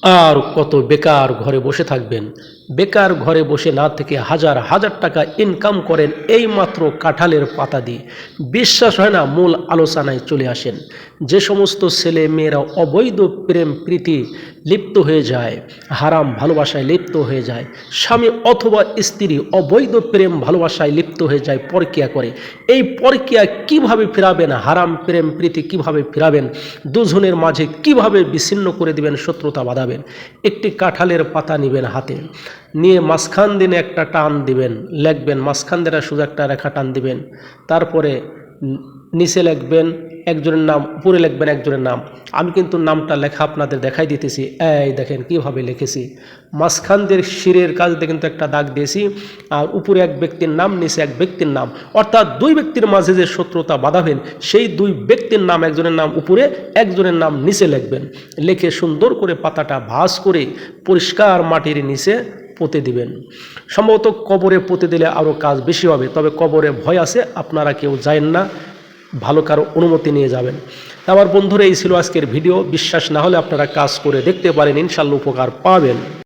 আর কত বেকার ঘরে বসে থাকবেন। বেকার ঘরে বসে না থেকে হাজার হাজার টাকা ইনকাম করেন এই মাত্র কাঁঠালের পাতা দিয়ে। বিশ্বাস হয় না? মূল আলোচনায় চলে আসেন। যে সমস্ত ছেলে মেয়েরা অবৈধ প্রেম প্রীতি লিপ্ত হয়ে যায়, হারাম ভালোবাসায় লিপ্ত হয়ে যায়, স্বামী অথবা স্ত্রী অবৈধ প্রেম ভালোবাসায় লিপ্ত হয়ে যায়, পরকিয়া করে, এই পরকিয়া কিভাবে ফেরাবেন, হারাম প্রেম প্রীতি কিভাবে ফেরাবেন, দুজনের মাঝে কিভাবে বিচ্ছিন্ন করে দিবেন, শত্রুতা বাঁধাবেন। একটি কাঁঠালের পাতা নেবেন হাতে, নিয়ে মাঝখান দিনে একটা টান দিবেন, লিখবেন মাঝখান দিয়ে শুধু একটা রেখা টান দিবেন, তারপরে নিচে লিখবেন একজনের নাম, উপরে লিখবেন একজনের নাম। আমি কিন্তু নামটা লেখা আপনাদের দেখাই দিতেছি। এই দেখেন কিভাবে লিখেছি, মাঝখান দিয়ে শিরের কাছ দিয়ে কিন্তু একটা দাগ দিয়েছি, আর উপরে এক ব্যক্তির নাম, নিচে এক ব্যক্তির নাম, অর্থাৎ দুই ব্যক্তির মাঝে যে শত্রুতা বাঁধাবেন সেই দুই ব্যক্তির নাম, একজনের নাম উপরে একজনের নাম নিচে লিখবেন। লিখে সুন্দর করে পাতাটা ভাঁজ করে পরিষ্কার মাটির নিচে পুঁতে দিবেন। সম্ভবত কবরে পুঁতে দিলে আরও কাজ বেশি হবে, তবে কবরে ভয় আছে, আপনারা কেউ যায়েন না, ভালো কারো অনুমতি নিয়ে যাবেন। আমার বন্ধুরা, এই ছিল আজকের ভিডিও। বিশ্বাস না হলে আপনারা কাজ করে দেখতে পারেন, ইনশাআল্লাহ উপকার পাবেন।